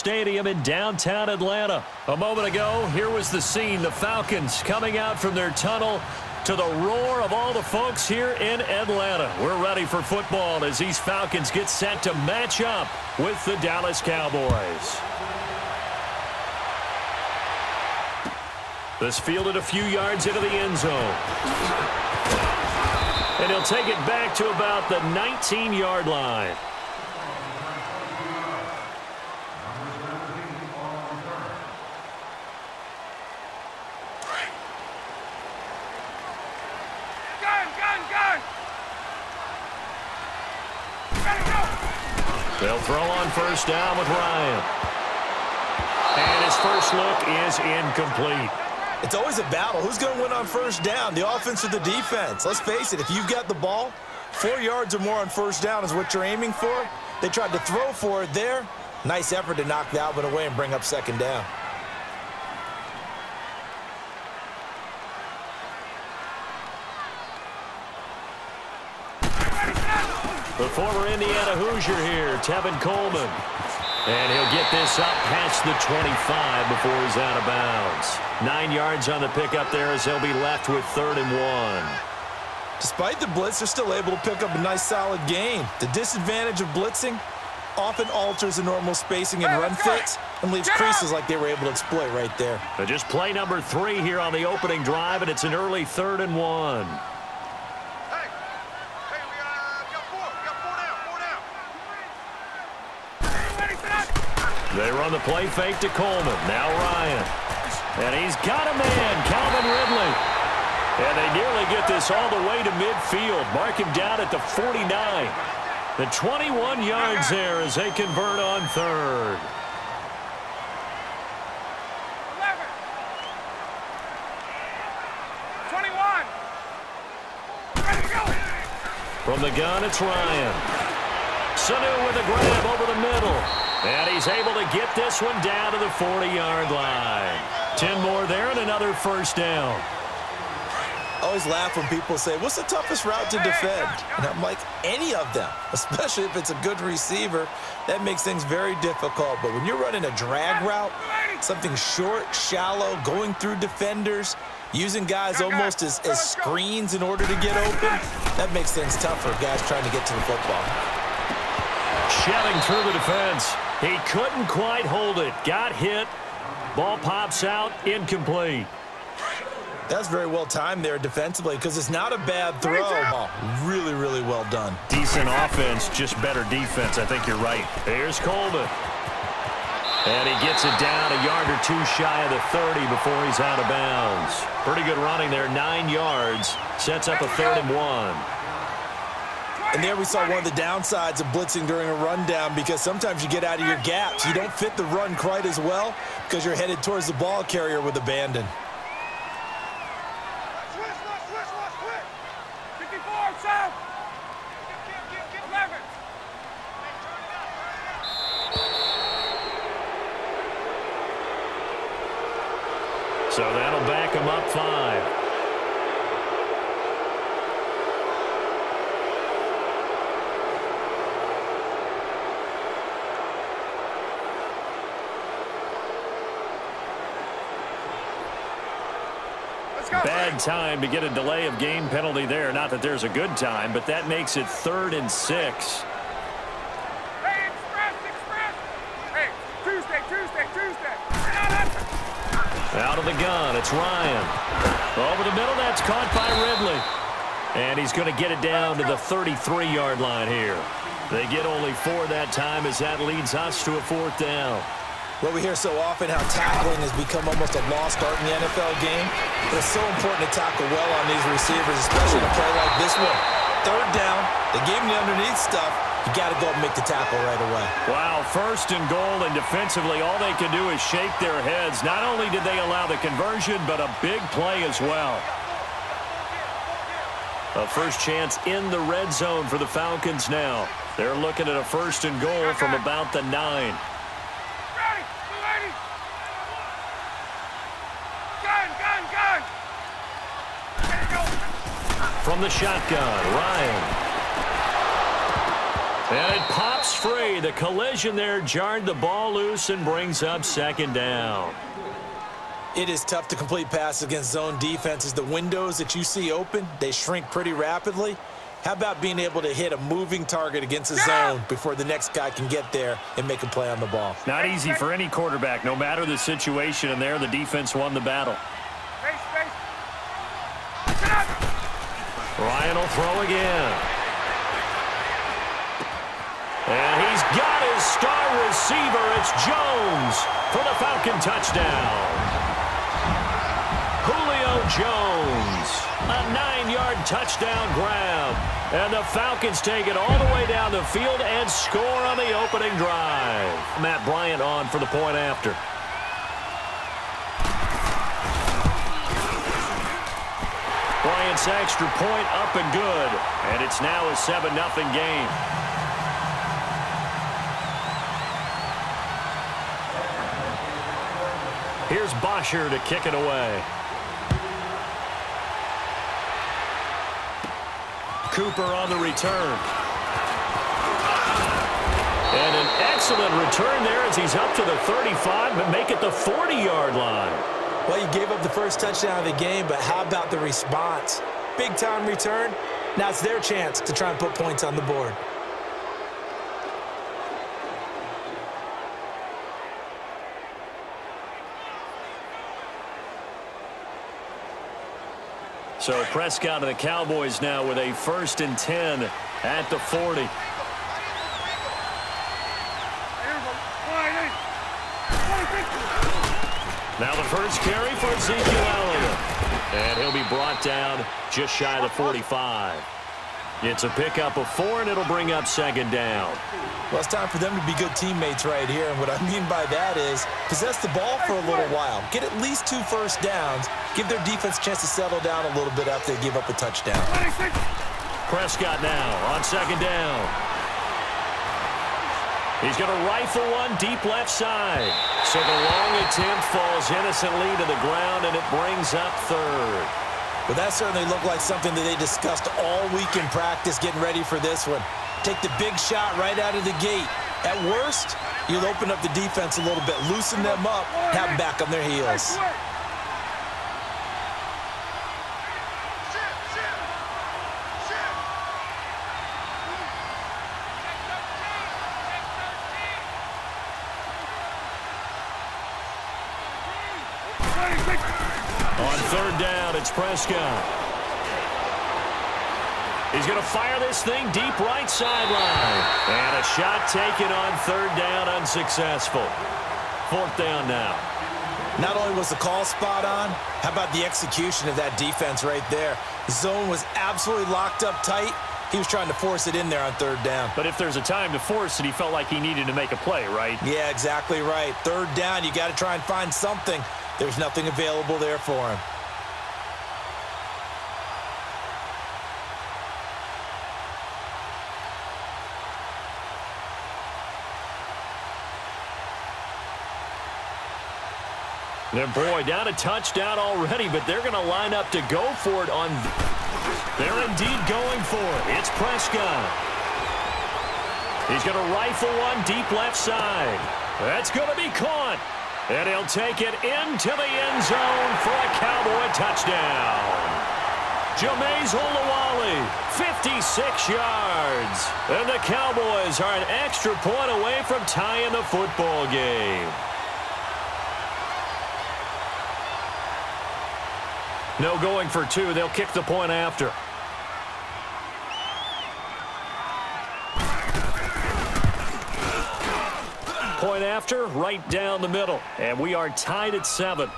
Stadium in downtown Atlanta. A moment ago, here was the scene. The Falcons coming out from their tunnel to the roar of all the folks here in Atlanta. We're ready for football as these Falcons get set to match up with the Dallas Cowboys. This fielded a few yards into the end zone. And he'll take it back to about the 19-yard line. They'll throw on first down with Ryan. And his first look is incomplete. It's always a battle. Who's going to win on first down, the offense or the defense? Let's face it, if you've got the ball, 4 yards or more on first down is what you're aiming for. They tried to throw for it there. Nice effort to knock that one away and bring up second down. The former Indiana Hoosier here, Tevin Coleman. And he'll get this up past the 25 before he's out of bounds. 9 yards on the pickup there as he'll be left with 3rd and 1. Despite the blitz, they're still able to pick up a nice solid gain. The disadvantage of blitzing often alters the normal spacing and run fits and leaves creases like they were able to exploit right there. But just play number 3 here on the opening drive, and it's an early 3rd and 1. They run the play fake to Coleman. Now Ryan. And he's got a man, Calvin Ridley. And they nearly get this all the way to midfield. Mark him down at the 49. The 21 yards there as they convert on 3rd. 11. 21. Ready to go. From the gun, it's Ryan. Sanu with a grab over the middle. And he's able to get this one down to the 40-yard line. 10 more there and another first down. I always laugh when people say, what's the toughest route to defend? And I'm like, any of them, especially if it's a good receiver. That makes things very difficult. But when you're running a drag route, something short, shallow, going through defenders, using guys almost as screens in order to get open, that makes things tough for guys trying to get to the football. Shelling through the defense. He couldn't quite hold it. Got hit. Ball pops out. Incomplete. That's very well timed there defensively because it's not a bad throw. Oh, really, really well done. Decent offense, just better defense. I think you're right. Here's Coleman. And he gets it down a yard or two shy of the 30 before he's out of bounds. Pretty good running there. 9 yards. Sets up a 3rd and 1. And there we saw one of the downsides of blitzing during a rundown because sometimes you get out of your gaps. You don't fit the run quite as well because you're headed towards the ball carrier with abandon. So that'll back him up 5. Bad time to get a delay of game penalty there. Not that there's a good time, but that makes it 3rd and 6. Hey, express. Hey, Tuesday. Out of the gun, it's Ryan. Over the middle, that's caught by Ridley. And he's going to get it down to the 33-yard line here. They get only 4 that time as that leads us to a 4th down. Well, we hear so often how tackling has become almost a lost art in the NFL game. But it's so important to tackle well on these receivers, especially in a play like this one. 3rd down, they gave him the underneath stuff. You got to go and make the tackle right away. Wow, 1st and goal, and defensively, all they can do is shake their heads. Not only did they allow the conversion, but a big play as well. A first chance in the red zone for the Falcons now. They're looking at a 1st and goal from about the 9. From the shotgun, Ryan. And it pops free. The collision there jarred the ball loose and brings up second down. It is tough to complete passes against zone defenses. The windows that you see open, they shrink pretty rapidly. How about being able to hit a moving target against a zone before the next guy can get there and make a play on the ball? Not easy for any quarterback, no matter the situation, and there the defense won the battle. Ryan will throw again. And he's got his star receiver. It's Jones for the Falcon touchdown. Julio Jones, a 9-yard touchdown grab. And the Falcons take it all the way down the field and score on the opening drive. Matt Bryant on for the point after. Bryant's extra point up and good. And it's now a 7-0 game. Here's Bosher to kick it away. Cooper on the return. And an excellent return there as he's up to the 35, but make it the 40-yard line. Well, you gave up the first touchdown of the game, but how about the response? Big-time return. Now it's their chance to try and put points on the board. So Prescott and the Cowboys now with a 1st and 10 at the 40. Now the first carry for Ezekiel Elliott. And he'll be brought down just shy of the 45. It's a pickup of 4, and it'll bring up second down. Well, it's time for them to be good teammates right here. And what I mean by that is possess the ball for a little while. Get at least 2 first downs. Give their defense a chance to settle down a little bit after they give up a touchdown. Prescott now on second down. He's going to rifle one deep left side. So the long attempt falls innocently to the ground, and it brings up 3rd. Well, that certainly looked like something that they discussed all week in practice getting ready for this one. Take the big shot right out of the gate. At worst, you'll open up the defense a little bit, loosen them up, have them back on their heels. On 3rd down, it's Prescott. He's going to fire this thing deep right sideline. And a shot taken on 3rd down, unsuccessful. 4th down now. Not only was the call spot on, how about the execution of that defense right there? The zone was absolutely locked up tight. He was trying to force it in there on 3rd down. But if there's a time to force it, he felt like he needed to make a play, right? Yeah, exactly right. 3rd down, you got to try and find something. There's nothing available there for him. And boy, down a touchdown already, but they're going to line up to go for it on. They're indeed going for it. It's Prescott. He's going to rifle one deep left side. That's going to be caught. And he'll take it into the end zone for a Cowboy touchdown. Jameis Olawale, 56 yards. And the Cowboys are an extra point away from tying the football game. No going for 2. They'll kick the point after. Point after, right down the middle. And we are tied at 7.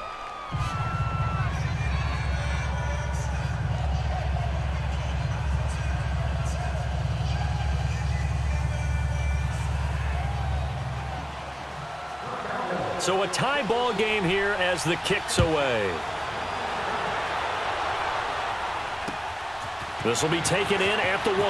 So a tie ball game here as the kick's away. This will be taken in at the 1.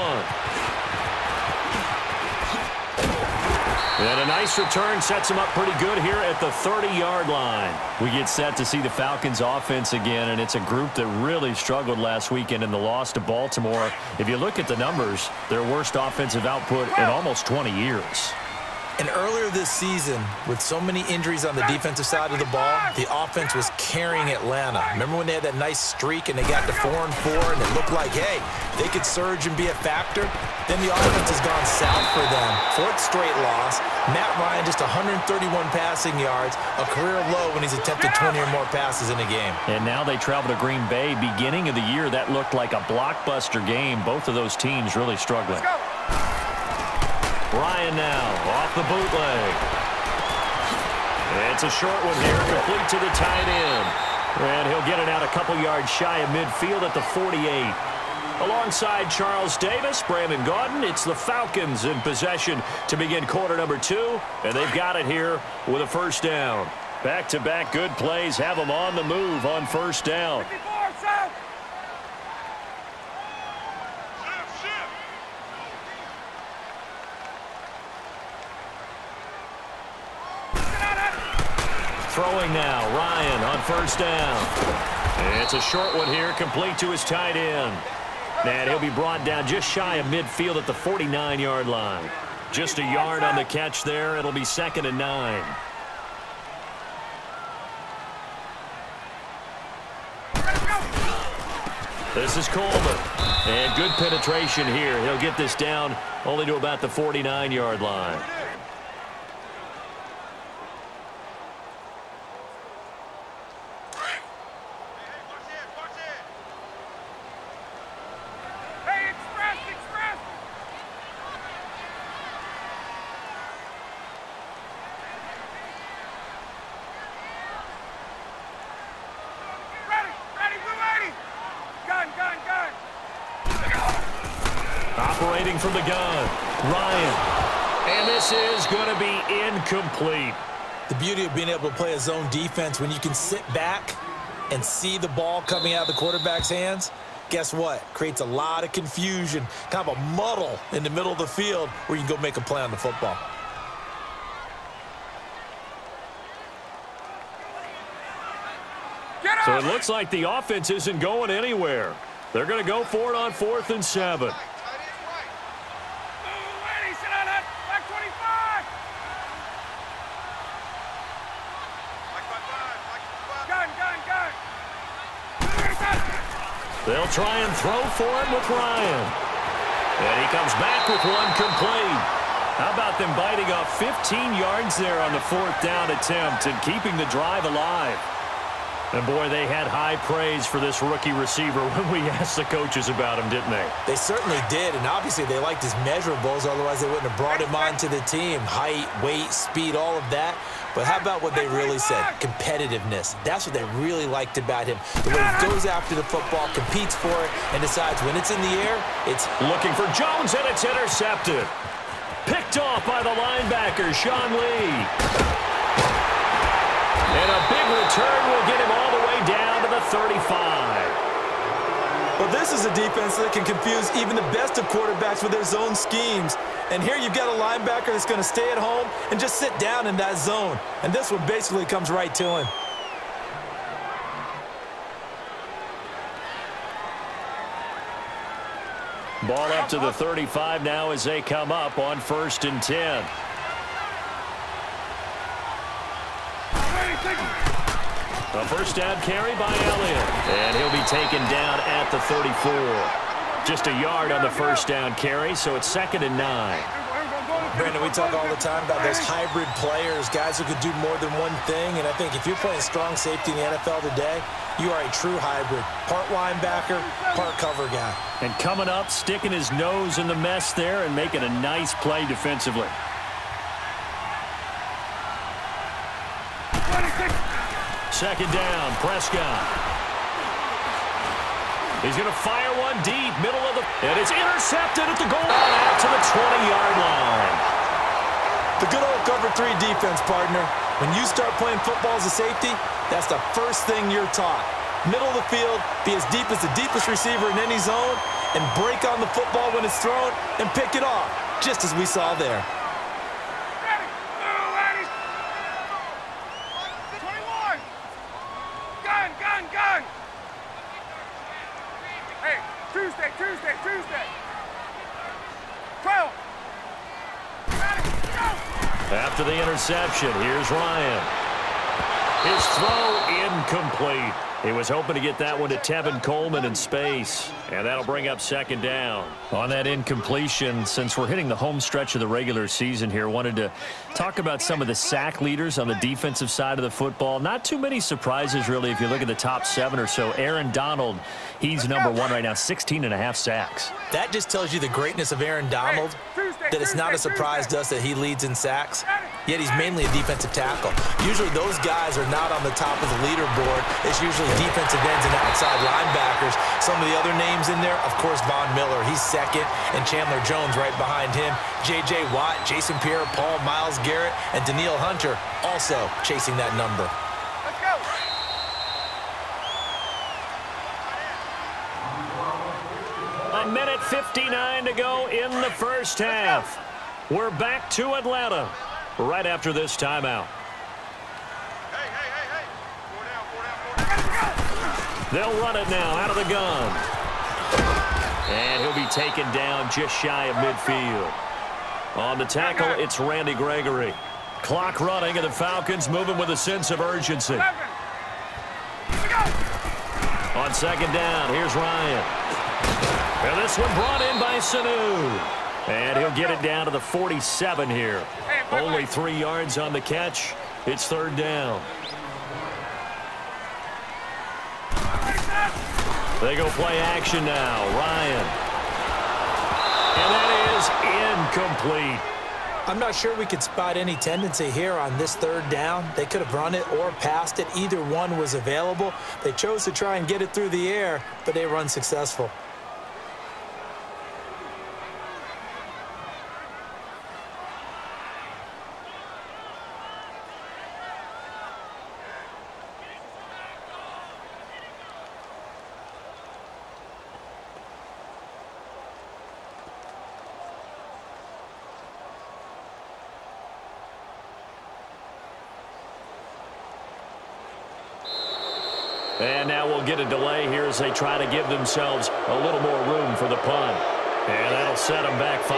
And a nice return sets him up pretty good here at the 30-yard line. We get set to see the Falcons offense again, and it's a group that really struggled last weekend in the loss to Baltimore. If you look at the numbers, their worst offensive output in almost 20 years. And earlier this season, with so many injuries on the defensive side of the ball, the offense was carrying Atlanta. Remember when they had that nice streak and they got to 4-4 and it looked like, hey, they could surge and be a factor? Then the offense has gone south for them. Fourth straight loss. Matt Ryan just 131 passing yards, a career low when he's attempted 20 or more passes in a game. And now they travel to Green Bay. Beginning of the year, that looked like a blockbuster game. Both of those teams really struggling. Ryan now off the bootleg. It's a short one here, complete to the tight end. And he'll get it out a couple yards shy of midfield at the 48. Alongside Charles Davis, Brandon Gaudin, it's the Falcons in possession to begin quarter number 2. And they've got it here with a first down. Back-to-back good plays have them on the move on first down. Throwing now, Ryan on first down. It's a short one here, complete to his tight end. And he'll be brought down just shy of midfield at the 49-yard line. Just a yard on the catch there. It'll be 2nd and 9. This is Coleman. And good penetration here. He'll get this down only to about the 49-yard line. Operating from the gun, Ryan. And this is going to be incomplete. The beauty of being able to play a zone defense when you can sit back and see the ball coming out of the quarterback's hands, guess what? Creates a lot of confusion, kind of a muddle in the middle of the field where you can go make a play on the football. So it looks like the offense isn't going anywhere. They're going to go for it on 4th and 7. They'll try and throw for him with Ryan. And he comes back with one complete. How about them biting off 15 yards there on the 4th down attempt and keeping the drive alive? And, boy, they had high praise for this rookie receiver when we asked the coaches about him, didn't they? They certainly did, and obviously they liked his measurables, otherwise they wouldn't have brought him onto the team. Height, weight, speed, all of that. But how about what they really said? Competitiveness. That's what they really liked about him. The way he goes after the football, competes for it, and decides when it's in the air, it's... Looking for Jones, and it's intercepted. Picked off by the linebacker, Sean Lee. And a big return will get him all the way down to the 35. Well, this is a defense that can confuse even the best of quarterbacks with their zone schemes. And here you've got a linebacker that's going to stay at home and just sit down in that zone. And this one basically comes right to him. Ball up to the 35 now as they come up on 1st and 10. A first down carry by Elliott. And he'll be taken down at the 34. Just a yard on the first down carry, so it's 2nd and 9. Brandon, we talk all the time about those hybrid players, guys who could do more than one thing. And I think if you're playing strong safety in the NFL today, you are a true hybrid. Part linebacker, part cover guy. And coming up, sticking his nose in the mess there and making a nice play defensively. Second down, Prescott. He's going to fire one deep, middle of the... And it's intercepted at the goal line out to the 20-yard line. The good old cover 3 defense, partner. When you start playing football as a safety, that's the first thing you're taught. Middle of the field, be as deep as the deepest receiver in any zone, and break on the football when it's thrown and pick it off, just as we saw there. Tuesday, Tuesday. 12. Got it, go. After the interception, here's Ryan. His throw incomplete. He was hoping to get that one to Tevin Coleman in space, and that'll bring up second down. On that incompletion, since we're hitting the home stretch of the regular season here, wanted to talk about some of the sack leaders on the defensive side of the football. Not too many surprises, really, if you look at the top 7 or so. Aaron Donald, he's #1 right now, 16.5 sacks. That just tells you the greatness of Aaron Donald, that it's not a surprise to us that he leads in sacks, yet he's mainly a defensive tackle. Usually those guys are not on the top of the leaderboard. It's usually defensive ends and outside linebackers. Some of the other names in there, of course, Von Miller, he's second, and Chandler Jones right behind him. J.J. Watt, Jason Pierre-Paul, Myles Garrett, and Danielle Hunter also chasing that number. Let's go. A minute 59 to go in the first half. We're back to Atlanta right after this timeout. They'll run it now out of the gun. And he'll be taken down just shy of midfield. On the tackle, it's Randy Gregory. Clock running, and the Falcons moving with a sense of urgency. On second down, here's Ryan. And this one brought in by Sanu. And he'll get it down to the 47 here. Only 3 yards on the catch. It's third down. They go play action now. Ryan. And that is incomplete. I'm not sure we could spot any tendency here on this third down. They could have run it or passed it. Either one was available. They chose to try and get it through the air, but they were unsuccessful. And now we'll get a delay here as they try to give themselves a little more room for the punt. And that'll set them back 5.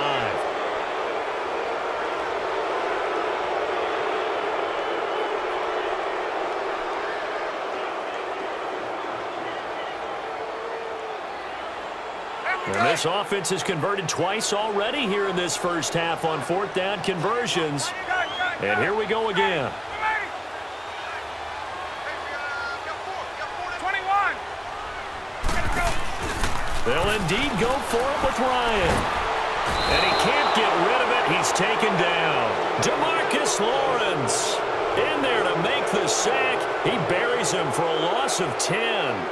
And this offense has converted twice already here in this first half on fourth down conversions. And here we go again. They'll indeed go for it with Ryan. And he can't get rid of it. He's taken down. DeMarcus Lawrence in there to make the sack. He buries him for a loss of 10.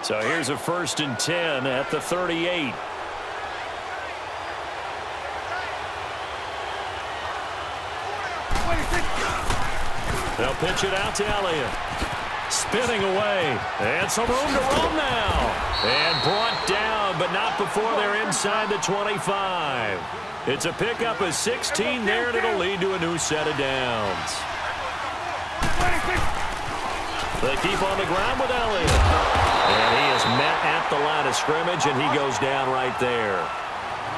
So here's a 1st and 10 at the 38. They'll pitch it out to Elliott. Spinning away. And some room to roam now. And brought down, but not before they're inside the 25. It's a pickup of 16 there, and it'll lead to a new set of downs. They keep on the ground with Elliott. And he is met at the line of scrimmage, and he goes down right there.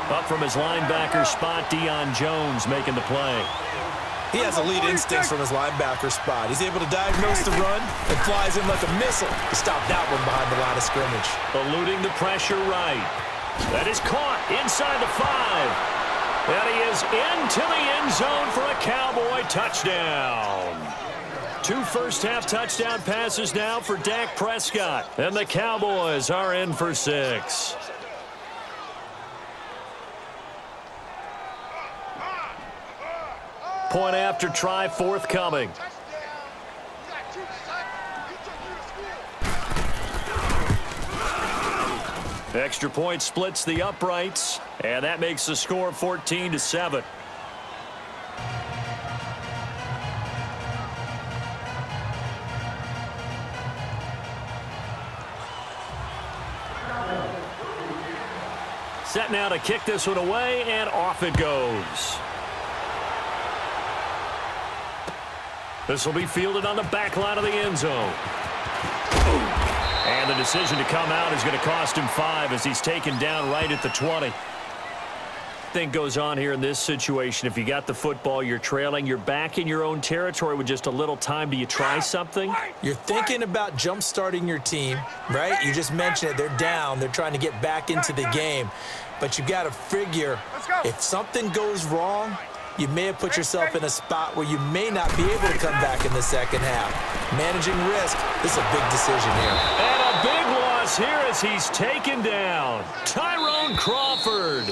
Up from his linebacker spot, Deion Jones making the play. He has elite instincts from his linebacker spot. He's able to diagnose the run and flies in like a missile to stop that one behind the line of scrimmage. Eluding the pressure right. That is caught inside the 5. And he is into the end zone for a Cowboy touchdown. 2 first-half touchdown passes now for Dak Prescott. And the Cowboys are in for 6. Point after try forthcoming. Extra point splits the uprights, and that makes the score 14-7. Set now to kick this one away, and off it goes. This will be fielded on the back line of the end zone. And the decision to come out is going to cost him 5 as he's taken down right at the 20. Thing goes on here in this situation. If you got the football, you're trailing, you're back in your own territory with just a little time. Do you try something? You're thinking about jump-starting your team, right? You just mentioned it. They're down. They're trying to get back into the game. But you got to figure if something goes wrong, you may have put yourself in a spot where you may not be able to come back in the second half. Managing risk, this is a big decision here. And a big loss here as he's taken down. Tyrone Crawford.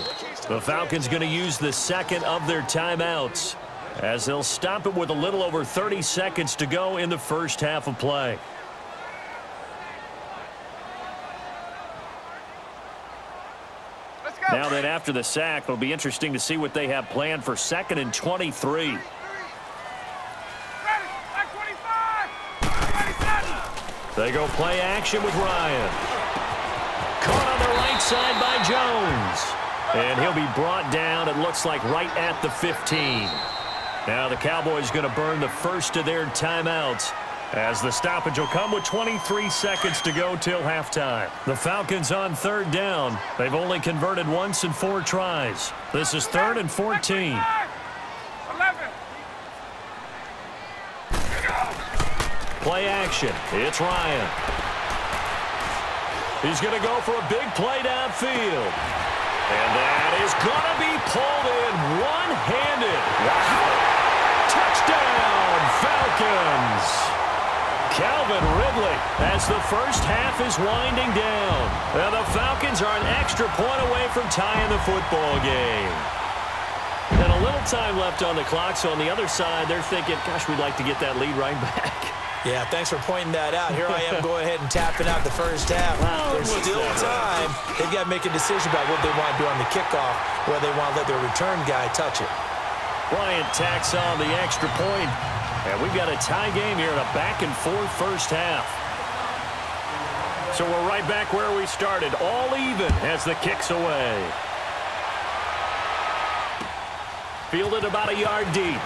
The Falcons going to use the second of their timeouts as they'll stop it with a little over 30 seconds to go in the first half of play. Now then, after the sack, it'll be interesting to see what they have planned for 2nd and 23. They go play action with Ryan. Caught on the right side by Jones. And he'll be brought down, it looks like, right at the 15. Now the Cowboys going to burn the first of their timeouts as the stoppage will come with 23 seconds to go till halftime. The Falcons on 3rd down. They've only converted once in 4 tries. This is 3rd and 14. 11. Play action. It's Ryan. He's going to go for a big play downfield. And that is going to be pulled in one-handed. Wow. Touchdown, Falcons. Calvin Ridley as the first half is winding down. And the Falcons are an extra point away from tying the football game. And a little time left on the clock, so on the other side, they're thinking, gosh, we'd like to get that lead right back. Yeah, thanks for pointing that out. Here I am going ahead and tapping out the first half. There's still time. They've got to make a decision about what they want to do on the kickoff, whether they want to let their return guy touch it. Bryant tacks on the extra point. And we've got a tie game here in a back-and-forth first half. So we're right back where we started, all even as the kick's away. Fielded about a yard deep.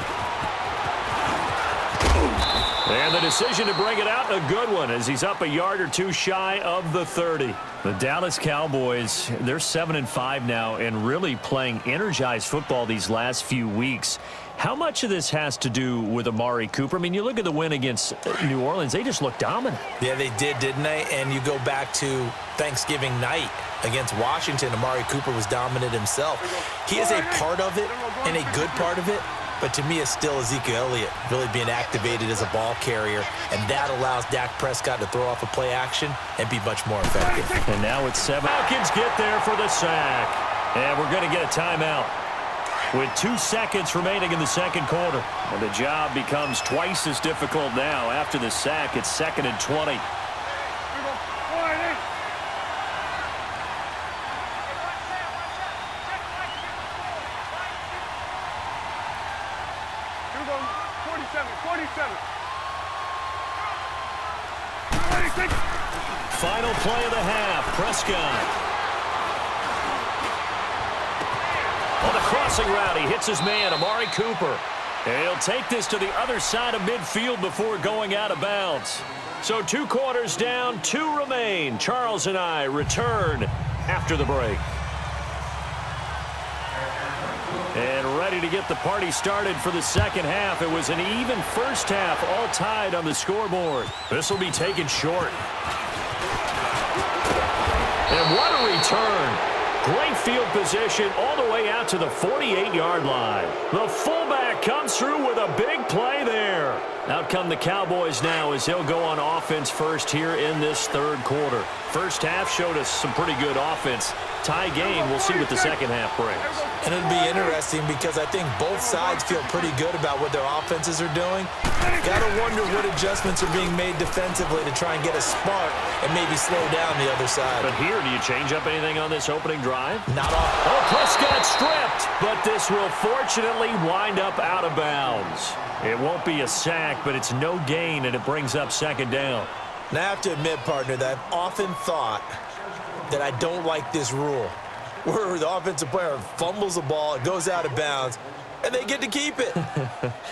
And the decision to bring it out, a good one, as he's up a yard or 2 shy of the 30. The Dallas Cowboys, they're 7-5 now and really playing energized football these last few weeks. How much of this has to do with Amari Cooper? I mean, you look at the win against New Orleans, they just look dominant. Yeah, they did, didn't they? And you go back to Thanksgiving night against Washington, Amari Cooper was dominant himself. He is a part of it and a good part of it. But to me, it's still Ezekiel Elliott really being activated as a ball carrier, and that allows Dak Prescott to throw off a play action and be much more effective. And now it's 7. Falcons get there for the sack. And we're going to get a timeout with 2 seconds remaining in the second quarter. And the job becomes twice as difficult now. After the sack, it's 2nd and 20. Final play of the half, Prescott. On the crossing route, he hits his man, Amari Cooper. And he'll take this to the other side of midfield before going out of bounds. So 2 quarters down, 2 remain. Charles and I return after the break. And ready to get the party started for the second half. It was an even first half, all tied on the scoreboard. This will be taken short. And what a return. Great field position all the way out to the 48-yard line. The fullback comes through with a big play there. Out come the Cowboys now as they'll go on offense first here in this third quarter. First half showed us some pretty good offense. Tie game, we'll see what the second half brings. And it'll be interesting because I think both sides feel pretty good about what their offenses are doing. Got to wonder what adjustments are being made defensively to try and get a spark and maybe slow down the other side. But here, do you change up anything on this opening drive? Not off. Oh, Prescott stripped, but this will fortunately wind up out of bounds. It won't be a sack, but it's no gain, and it brings up 2nd down. Now, I have to admit, partner, that I've often thought that I don't like this rule, where the offensive player fumbles the ball, it goes out of bounds, and they get to keep it.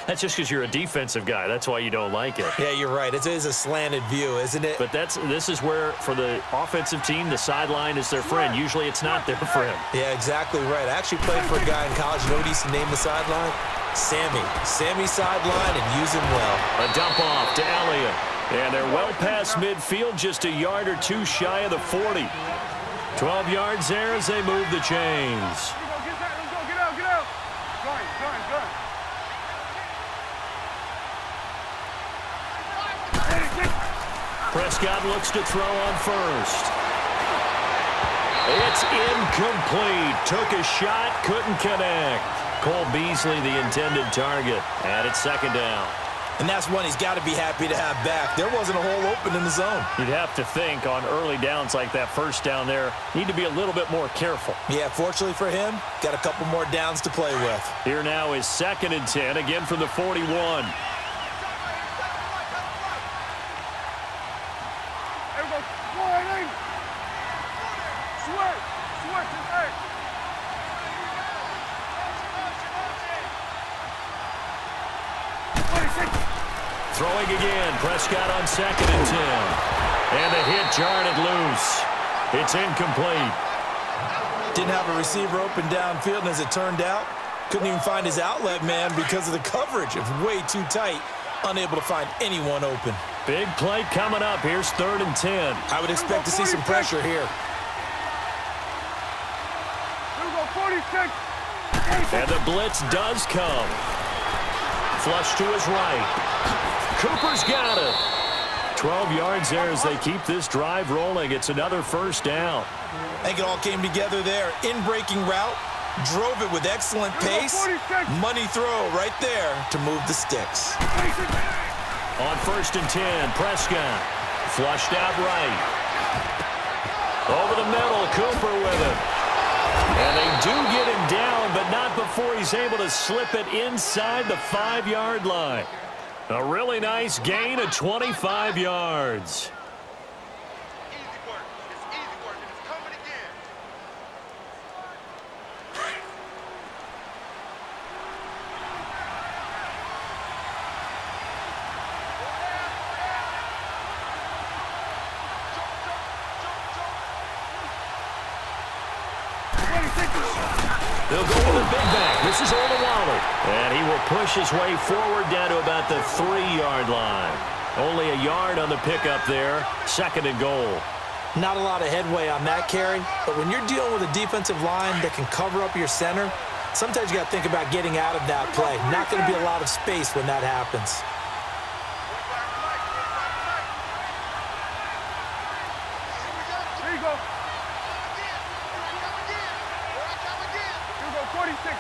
That's just because you're a defensive guy. That's why you don't like it. Yeah, you're right. It is a slanted view, isn't it? But this is where, for the offensive team, the sideline is their friend. Usually it's not their friend. Yeah, exactly right. I actually played for a guy in college. You know what he used to name the sideline? Sammy. Sammy sideline, and use him well. A dump off to Elliott. And they're well past midfield, just a yard or two shy of the 40. 12 yards there as they move the chains. Prescott looks to throw on first. It's incomplete. Took a shot, couldn't connect. Cole Beasley, the intended target, and it's second down. And that's one he's got to be happy to have back. There wasn't a hole open in the zone. You'd have to think on early downs like that first down there, need to be a little bit more careful. Yeah, fortunately for him, got a couple more downs to play with. Here now is 2nd and 10, again from the 41. Throwing again, Prescott on 2nd and 10. And the hit jarred it loose. It's incomplete. Didn't have a receiver open downfield, and as it turned out, couldn't even find his outlet man because of the coverage. It was way too tight, unable to find anyone open. Big play coming up. Here's 3rd and 10. I would expect to see some pressure here. And the blitz does come. Flush to his right. Cooper's got it. 12 yards there as they keep this drive rolling. It's another first down. I think it all came together there. In-breaking route, drove it with excellent pace. Money throw right there to move the sticks. On 1st and 10, Prescott flushed out right. Over the middle, Cooper with it. And they do get him down, but not before he's able to slip it inside the 5-yard line. A really nice gain of 25 yards. Easy work. It's easy work, and it's coming again. They'll go with a big back. This is Olawale. And he will push his way forward down to about the 3-yard line. Only a yard on the pickup there. 2nd and goal. Not a lot of headway on that carry, but when you're dealing with a defensive line that can cover up your center, sometimes you got to think about getting out of that play. Not going to be a lot of space when that happens. There you go.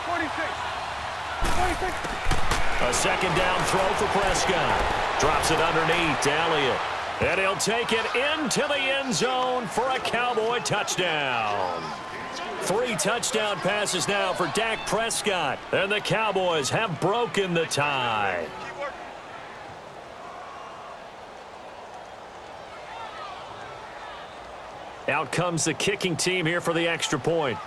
46. A 2nd down throw for Prescott. Drops it underneath to Elliott. And he'll take it into the end zone for a Cowboy touchdown. 3 touchdown passes now for Dak Prescott. And the Cowboys have broken the tie. Out comes the kicking team here for the extra point.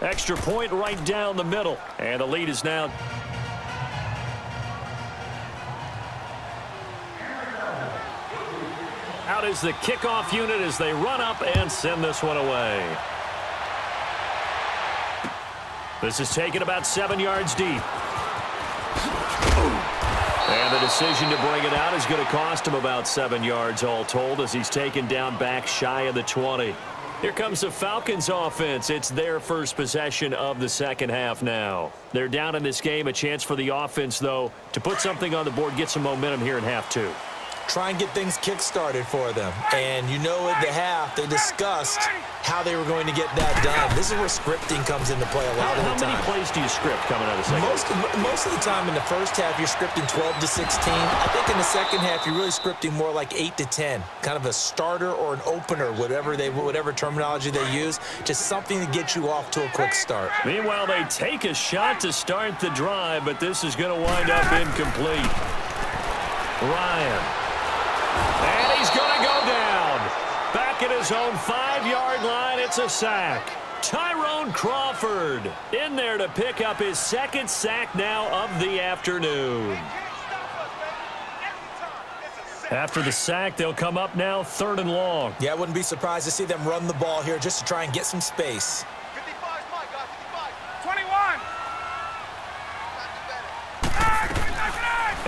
Extra point right down the middle. And the lead is now. Out is the kickoff unit as they run up and send this one away. This is taken about 7 yards deep. And the decision to bring it out is going to cost him about 7 yards all told as he's taken down back shy of the 20. Here comes the Falcons offense. It's their first possession of the second half now. They're down in this game. A chance for the offense, though, to put something on the board, get some momentum here in half 2. Try and get things kick-started for them. And you know at the half, they discussed how they were going to get that done. This is where scripting comes into play a lot of the time. How many plays do you script coming out of the second? Most of the time in the first half, you're scripting 12 to 16. I think in the second half, you're really scripting more like 8 to 10. Kind of a starter or an opener, whatever terminology they use. Just something to get you off to a quick start. Meanwhile, they take a shot to start the drive, but this is going to wind up incomplete. Ryan. And he's going to go down. Back at his own 5-yard line. It's a sack. Tyrone Crawford in there to pick up his second sack now of the afternoon. After the sack, they'll come up now 3rd and long. Yeah, I wouldn't be surprised to see them run the ball here just to try and get some space. 55 is mine, guys. 55. 21.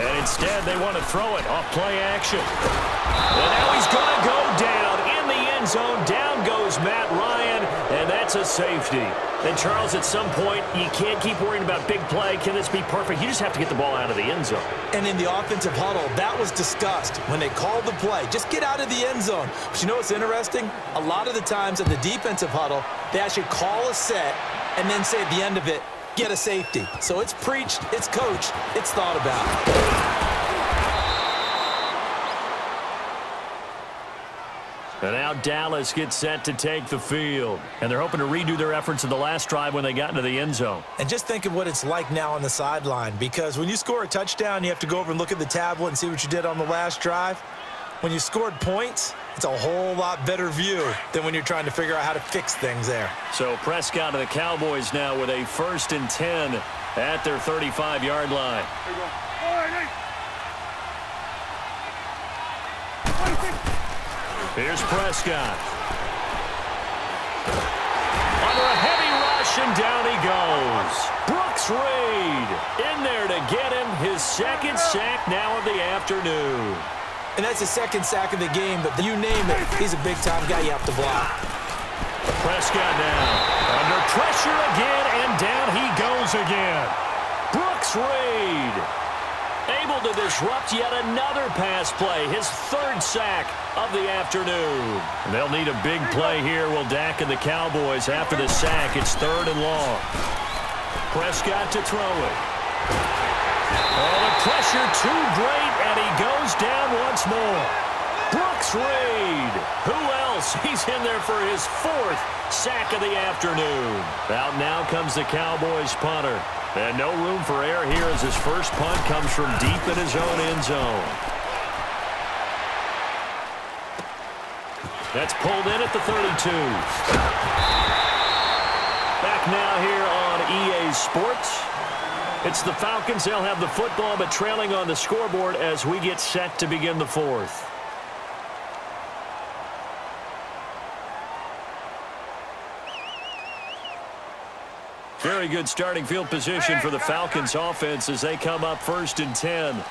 And instead, they want to throw it off play action. And now he's going to go down in the end zone. Down goes Matt Ryan, and that's a safety. And, Charles, at some point, you can't keep worrying about big play. Can this be perfect? You just have to get the ball out of the end zone. And in the offensive huddle, that was discussed when they called the play. Just get out of the end zone. But you know what's interesting? A lot of the times in the defensive huddle, they actually call a set and then say at the end of it, get a safety. So it's preached, it's coached, it's thought about. And now Dallas gets set to take the field. And they're hoping to redo their efforts in the last drive when they got into the end zone. And just think of what it's like now on the sideline, because when you score a touchdown, you have to go over and look at the tablet and see what you did on the last drive. When you scored points, it's a whole lot better view than when you're trying to figure out how to fix things there. So Prescott and the Cowboys now with a 1st and 10 at their 35-yard line. Here's Prescott. Under a heavy rush, and down he goes. Brooks Reed in there to get him his second sack now of the afternoon. And that's his second sack of the game, but you name it, he's a big-time guy you have to block. Prescott now under pressure again, and down he goes again. Brooks Reed able to disrupt yet another pass play, his 3rd sack of the afternoon. And they'll need a big play here, will Dak and the Cowboys. After the sack, it's 3rd and long. Prescott to throw it. Oh, the pressure too great, and he goes down once more. Brooks Reed. Who else? He's in there for his 4th sack of the afternoon. Out now comes the Cowboys punter. And no room for error here as his first punt comes from deep in his own end zone. That's pulled in at the 32. Back now here on EA Sports. It's the Falcons. They'll have the football, but trailing on the scoreboard as we get set to begin the 4th. Very good starting field position for the Falcons offense as they come up 1st and 10.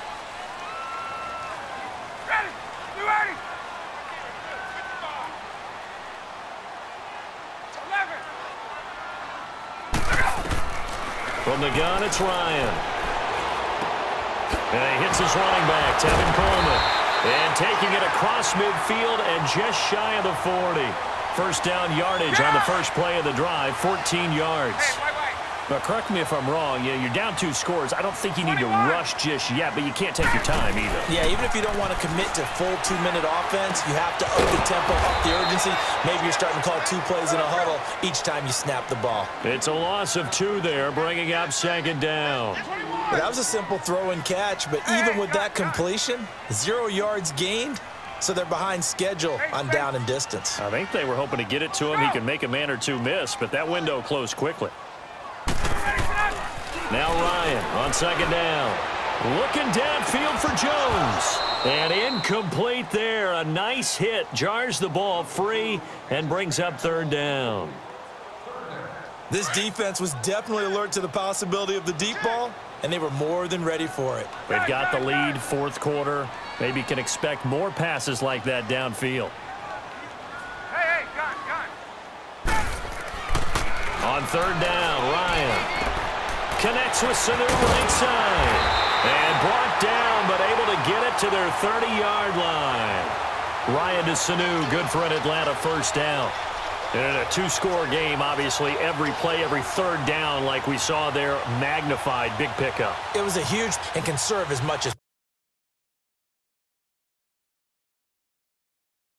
From the gun, it's Ryan. And he hits his running back, Tevin Coleman. And taking it across midfield and just shy of the 40. First down yardage on the first play of the drive, 14 yards. Now, correct me if I'm wrong. You're down 2 scores. I don't think you need to rush just yet, but you can't take your time either. Yeah, even if you don't want to commit to full 2-minute offense, you have to up the tempo, up the urgency. Maybe you're starting to call 2 plays in a huddle each time you snap the ball. It's a loss of 2 there, bringing up 2nd down. Well, that was a simple throw and catch, but even with that completion, 0 yards gained. So they're behind schedule on down and distance. I think they were hoping to get it to him. He can make a man or 2 miss, but that window closed quickly. Now Ryan on 2nd down. Looking downfield for Jones. And incomplete there. A nice hit. Jars the ball free and brings up 3rd down. This defense was definitely alert to the possibility of the deep ball, and they were more than ready for it. They've got the lead, 4th quarter. Maybe can expect more passes like that downfield. Hey, gun. On 3rd down, Ryan connects with Sanu right side. And brought down, but able to get it to their 30-yard line. Ryan to Sanu, good for an Atlanta first down. And in a 2-score game, obviously, every play, every 3rd down, like we saw there, magnified, big pickup. It was a huge and can serve as much as